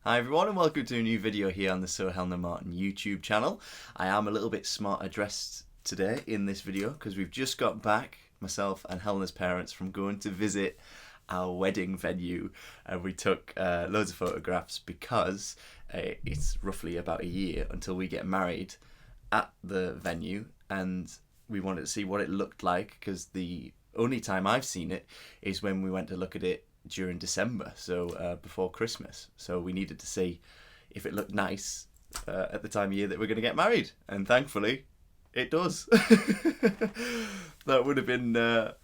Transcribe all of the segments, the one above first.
Hi everyone and welcome to a new video here on the Martyn YouTube channel. I am a little bit smarter dressed today in this video because we've just got back, myself and Helena's parents, from going to visit our wedding venue, and we took loads of photographs because it's roughly about a year until we get married at the venue, and we wanted to see what it looked like because the only time I've seen it is when we went to look at it during December, so before Christmas. So we needed to see if it looked nice at the time of year that we're going to get married, and thankfully it does. That would have been a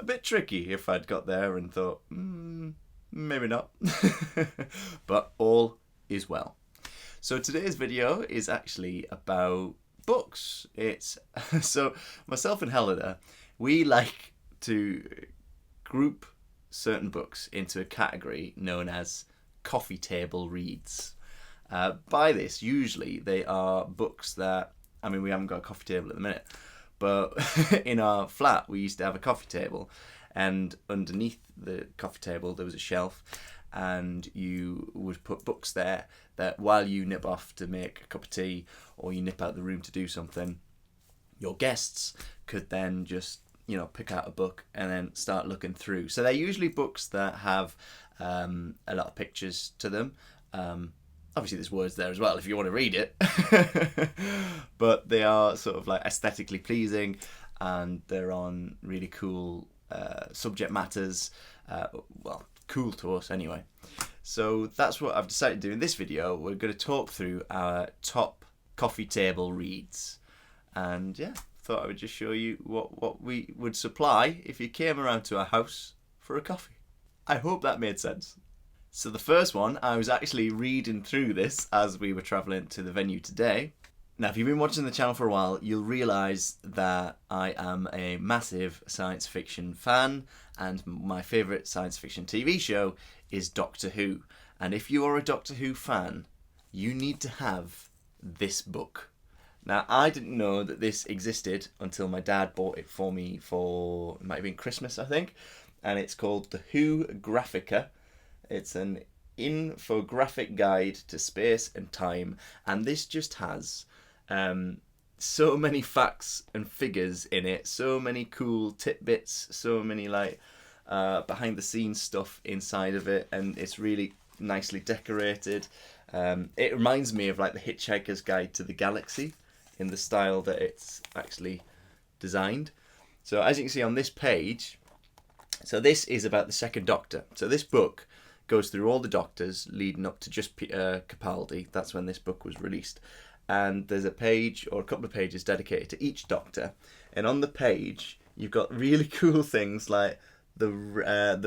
bit tricky if I'd got there and thought, maybe not. But all is well. So today's video is actually about books. It's so myself and Helena, we like to group certain books into a category known as coffee table reads. By this, usually they are books that, I mean, we haven't got a coffee table at the minute, but in our flat we used to have a coffee table, and underneath the coffee table there was a shelf, and you would put books there that while you nip off to make a cup of tea or you nip out the room to do something, your guests could then just pick out a book and then start looking through. So they're usually books that have a lot of pictures to them. Obviously there's words there as well if you want to read it. But they are sort of like aesthetically pleasing, and they're on really cool subject matters. Well, cool to us anyway. So that's what I've decided to do in this video. We're going to talk through our top coffee table reads. And yeah, thought I would just show you what we would supply if you came around to our house for a coffee. I hope that made sense. So the first one, I was actually reading through this as we were travelling to the venue today. Now, if you've been watching the channel for a while, you'll realise that I am a massive science fiction fan, and my favourite science fiction TV show is Doctor Who. And if you are a Doctor Who fan, you need to have this book. Now, I didn't know that this existed until my dad bought it for me for, it might have been Christmas, I think, and it's called The Who Grafica. It's an infographic guide to space and time, and this just has so many facts and figures in it, so many cool tidbits, so many behind the scenes stuff inside of it, and it's really nicely decorated. It reminds me of the Hitchhiker's Guide to the Galaxy in the style that it's actually designed. So as you can see on this page, so this is about the second Doctor. So this book goes through all the Doctors leading up to just Capaldi. That's when this book was released. And there's a page or a couple of pages dedicated to each Doctor. And on the page, you've got really cool things like the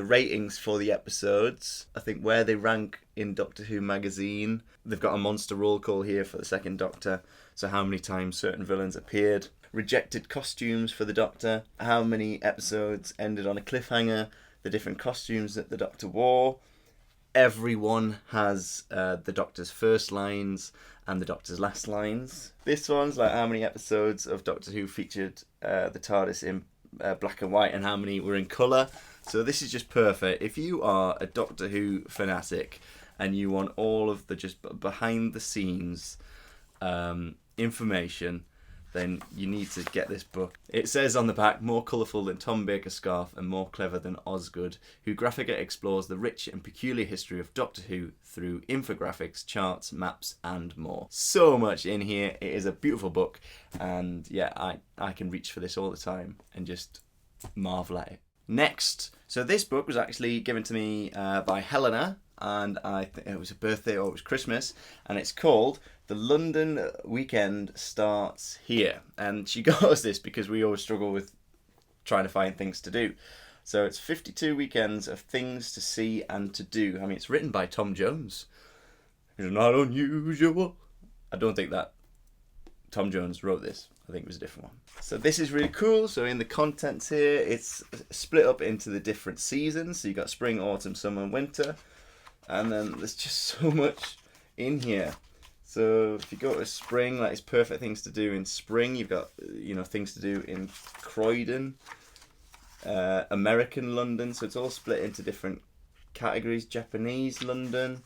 ratings for the episodes. I think where they rank in Doctor Who magazine. They've got a monster roll call here for the second Doctor. So how many times certain villains appeared. Rejected costumes for the Doctor. How many episodes ended on a cliffhanger. The different costumes that the Doctor wore. Everyone has the Doctor's first lines and the Doctor's last lines. This one's how many episodes of Doctor Who featured the TARDIS in black and white and how many were in colour. So this is just perfect. If you are a Doctor Who fanatic and you want all of the just behind the scenes information, then you need to get this book. It says on the back, more colourful than Tom Baker's scarf and more clever than Osgood, Who Grafica explores the rich and peculiar history of Doctor Who through infographics, charts, maps and more. So much in here. It is a beautiful book, and yeah, I can reach for this all the time and just marvel at it. Next, so this book was actually given to me by Helena, and I think it was a birthday or it was Christmas, and it's called The London Weekend Starts Here. And she got us this because we always struggle with trying to find things to do. So it's 52 weekends of things to see and to do. I mean, it's written by Tom Jones. It's not unusual. I don't think that Tom Jones wrote this. I think it was a different one. So this is really cool. So in the contents here, it's split up into the different seasons. So you've got spring, autumn, summer and winter. And then there's just so much in here. So if you go to spring, it's perfect things to do in spring. You've got, things to do in Croydon, American London. So it's all split into different categories. Japanese London,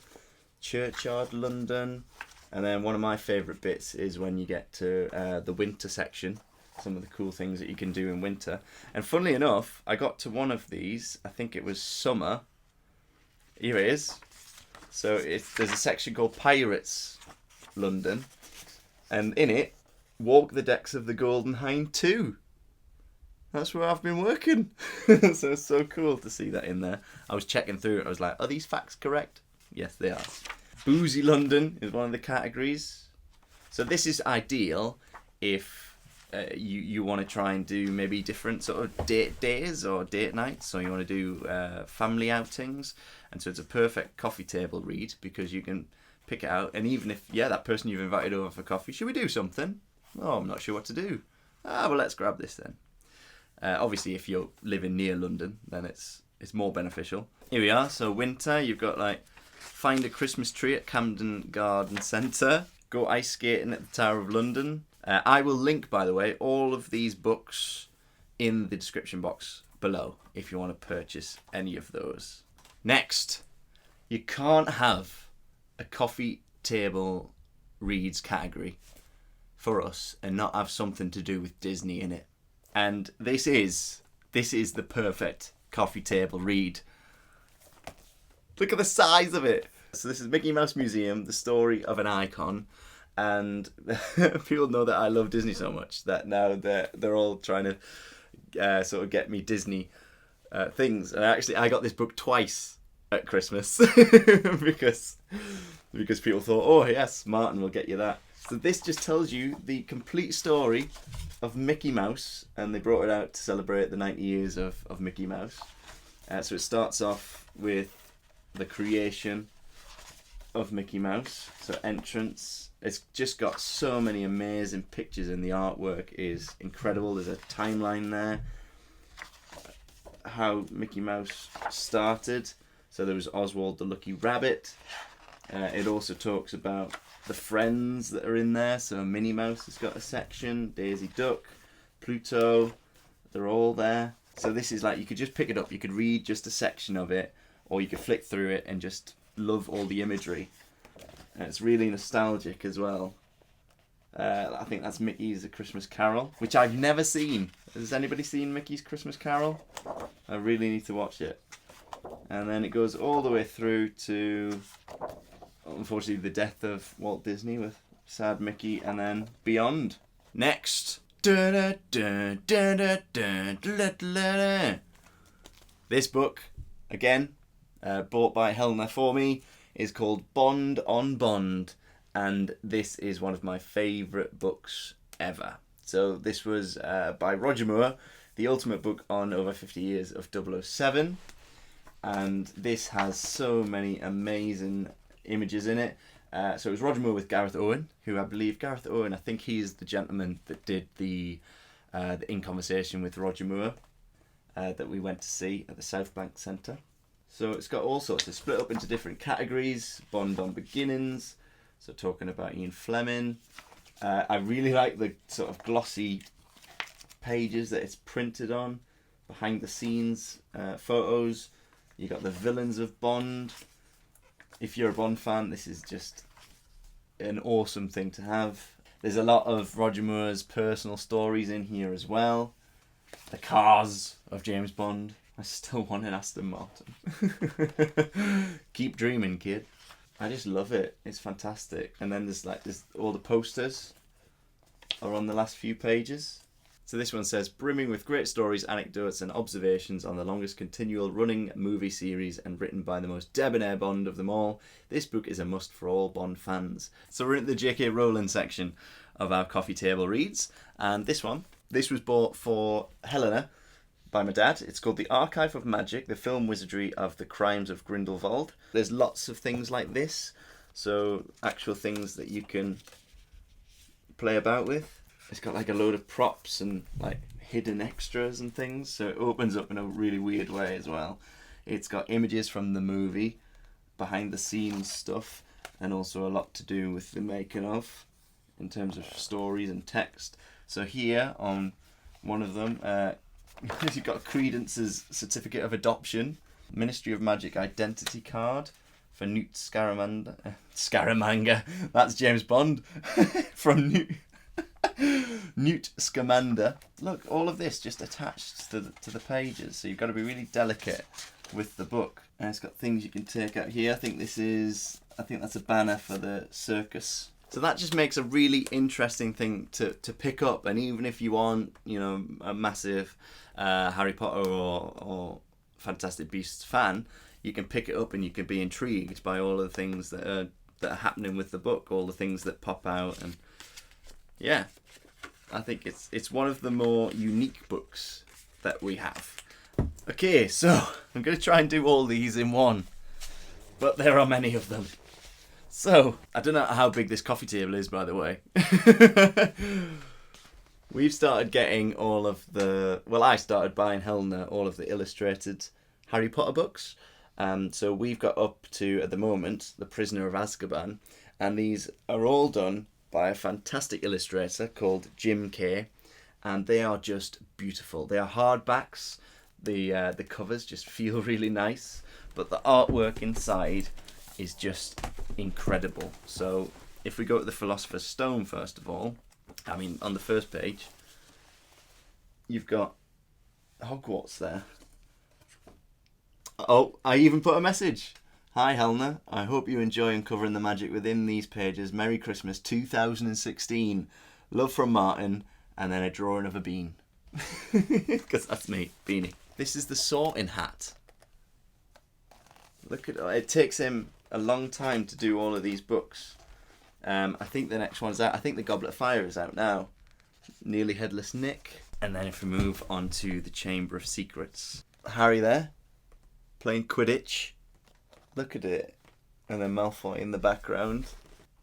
Churchyard, London. And then one of my favourite bits is when you get to the winter section, some of the cool things that you can do in winter. And funnily enough, I got to one of these, I think it was summer. Here it is. So there's a section called Pirates, London. And in it, Walk the Decks of the Golden Hind 2. That's where I've been working. So it's so cool to see that in there. I was checking through it. I was like, are these facts correct? Yes, they are. Boozy London is one of the categories. So this is ideal if you want to try and do maybe different sort of date days or date nights, or you want to do family outings. And so it's a perfect coffee table read because you can pick it out. And even if, that person you've invited over for coffee, should we do something? Oh, I'm not sure what to do. Well, let's grab this then. Obviously, if you're living near London, then it's more beneficial. Here we are. So winter, you've got like find a Christmas tree at Camden Garden Centre. Go ice skating at the Tower of London. I will link, by the way, all of these books in the description box below if you want to purchase any of those. Next, you can't have a coffee table reads category for us and not have something to do with Disney in it. And this is the perfect coffee table read. Look at the size of it. So this is Mickey Mouse Museum, the story of an icon. And people know that I love Disney so much that now they're all trying to sort of get me Disney things. And actually, I got this book twice at Christmas because people thought, oh yes, Martyn will get you that. So this just tells you the complete story of Mickey Mouse, and they brought it out to celebrate the 90 years of Mickey Mouse. So it starts off with the creation of Mickey Mouse. So entrance. It's just got so many amazing pictures, and the artwork is incredible. There's a timeline there. How Mickey Mouse started. So there was Oswald the Lucky Rabbit. It also talks about the friends that are in there. So Minnie Mouse has got a section. Daisy Duck, Pluto. They're all there. So this is like, you could just pick it up. You could read just a section of it, or you could flick through it and just love all the imagery. And it's really nostalgic as well. I think that's Mickey's A Christmas Carol, which I've never seen. Has anybody seen Mickey's Christmas Carol? I really need to watch it. And then it goes all the way through to, unfortunately, the death of Walt Disney with Sad Mickey, and then beyond. Next. This book, again, bought by Helena for me, is called Bond on Bond, and this is one of my favourite books ever. So this was by Roger Moore, the ultimate book on over 50 years of 007, and this has so many amazing images in it. So it was Roger Moore with Gareth Owen, who I think he's the gentleman that did the In Conversation with Roger Moore that we went to see at the South Bank Centre. So it's got all sorts. It's split up into different categories. Bond on Beginnings, so talking about Ian Fleming. I really like the sort of glossy pages that it's printed on, behind the scenes photos. You got the villains of Bond. If you're a Bond fan, this is just an awesome thing to have. There's a lot of Roger Moore's personal stories in here as well. The cars of James Bond. I still want an Aston Martin. Keep dreaming, kid. I just love it. It's fantastic. And then there's all the posters are on the last few pages. So this one says, brimming with great stories, anecdotes and observations on the longest continual running movie series and written by the most debonair Bond of them all, this book is a must for all Bond fans. So we're in the J.K. Rowling section of our coffee table reads, and this was bought for Helena by my dad. It's called The Archive of Magic, the Film Wizardry of the Crimes of Grindelwald. There's lots of things like this, so actual things that you can play about with. It's got like a load of props and like hidden extras and things, so it opens up in a really weird way as well. It's got images from the movie, behind the scenes stuff, and also a lot to do with the making of in terms of stories and text. So here on one of them, you've got Credence's certificate of adoption, Ministry of Magic identity card, for Newt Scaramanga. That's James Bond from Newt Scamander. Look, all of this just attached to the pages, so you've got to be really delicate with the book. And it's got things you can take out here. I think that's a banner for the circus. So that just makes a really interesting thing to pick up. And even if you aren't, you know, a massive Harry Potter or Fantastic Beasts fan, you can pick it up and you can be intrigued by all of the things that are happening with the book, all the things that pop out. And yeah, I think it's one of the more unique books that we have. Okay, so I'm going to try and do all these in one, but there are many of them. So, I don't know how big this coffee table is, by the way. We've started getting all of I started buying Helena all of the illustrated Harry Potter books. So we've got up to, at the moment, The Prisoner of Azkaban, and these are all done by a fantastic illustrator called Jim Kay, and they are just beautiful. They are hardbacks. The covers just feel really nice, but the artwork inside is just incredible. So if we go to the Philosopher's Stone first of all, I mean, on the first page, you've got Hogwarts there. Oh, I even put a message. Hi Helena, I hope you enjoy uncovering the magic within these pages. Merry Christmas 2016. Love from Martyn, and then a drawing of a bean. Because that's me, Beanie. This is the sorting hat. Look at it. It takes him a long time to do all of these books. I think the next one's out. I think the Goblet of Fire is out now. Nearly Headless Nick. And then if we move on to the Chamber of Secrets. Harry there, playing Quidditch. Look at it. And then Malfoy in the background.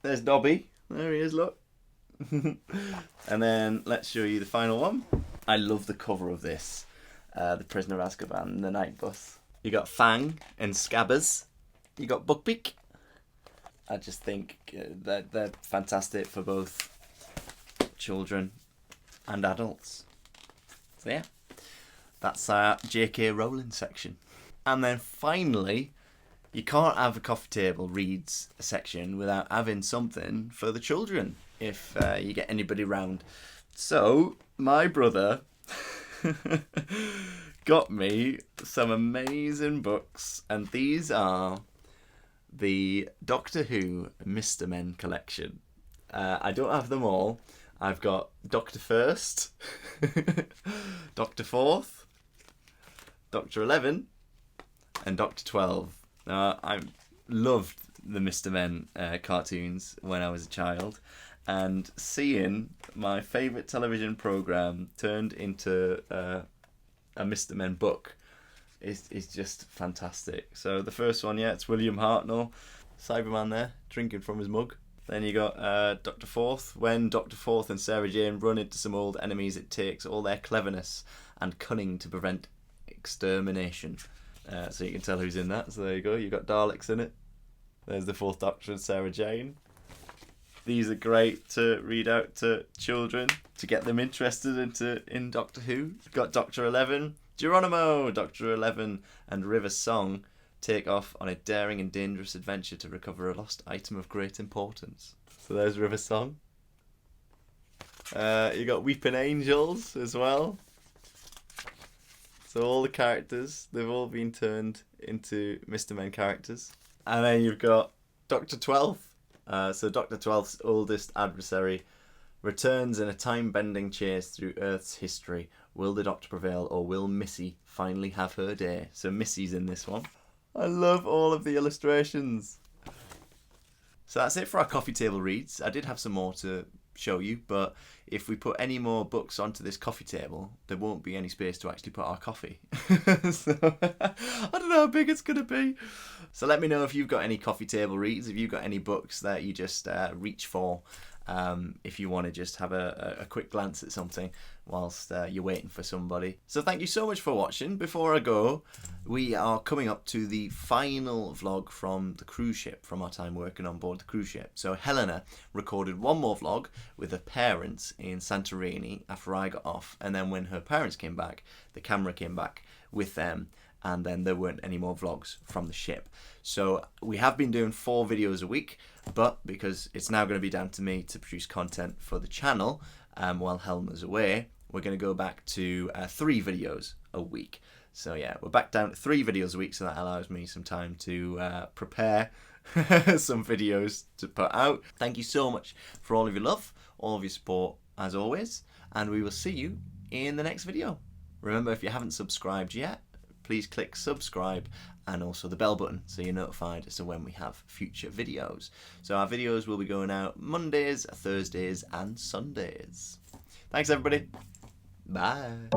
There's Dobby. There he is, look. And then let's show you the final one. I love the cover of this. The Prisoner of Azkaban, the Night Bus. You got Fang and Scabbers. You got Buckbeak. I just think they're fantastic for both children and adults. So yeah, that's our J.K. Rowling section. And then finally, you can't have a coffee table reads section without having something for the children if you get anybody round. So my brother got me some amazing books, and these are the Doctor Who Mr. Men collection. I don't have them all. I've got Doctor First, Doctor Fourth, Doctor 11, and Doctor 12. I loved the Mr. Men cartoons when I was a child, and seeing my favourite television programme turned into a Mr. Men book is just fantastic. So the first one, yeah, it's William Hartnell, Cyberman there, drinking from his mug. Then you got Dr. Forth. When Dr. Forth and Sarah Jane run into some old enemies, it takes all their cleverness and cunning to prevent extermination. So you can tell who's in that. So there you go, you've got Daleks in it. There's the Fourth Doctor and Sarah Jane. These are great to read out to children to get them interested in Doctor Who. You've got Doctor 11, Geronimo. Doctor 11 and River Song take off on a daring and dangerous adventure to recover a lost item of great importance. So there's River Song. You got Weeping Angels as well. So all the characters, they've all been turned into Mr. Men characters. And then you've got Doctor 12. So Dr. 12's oldest adversary returns in a time-bending chase through Earth's history. Will the Doctor prevail, or will Missy finally have her day? So Missy's in this one. I love all of the illustrations. So that's it for our coffee table reads. I did have some more to show you, but if we put any more books onto this coffee table, there won't be any space to actually put our coffee. So I don't know how big it's going to be. So let me know if you've got any coffee table reads, if you've got any books that you just reach for, if you want to just have a quick glance at something whilst you're waiting for somebody. So thank you so much for watching. Before I go, we are coming up to the final vlog from the cruise ship, from our time working on board the cruise ship. So Helena recorded one more vlog with her parents in Santorini after I got off, and then when her parents came back, the camera came back with them, and then there weren't any more vlogs from the ship. So we have been doing 4 videos a week, but because it's now going to be down to me to produce content for the channel while Helena's away, we're going to go back to 3 videos a week. So yeah, we're back down to 3 videos a week, so that allows me some time to prepare some videos to put out. Thank you so much for all of your love, all of your support as always, and we will see you in the next video. Remember, if you haven't subscribed yet, please click subscribe and also the bell button so you're notified as to when we have future videos. So our videos will be going out Mondays, Thursdays and Sundays. Thanks everybody. Bye.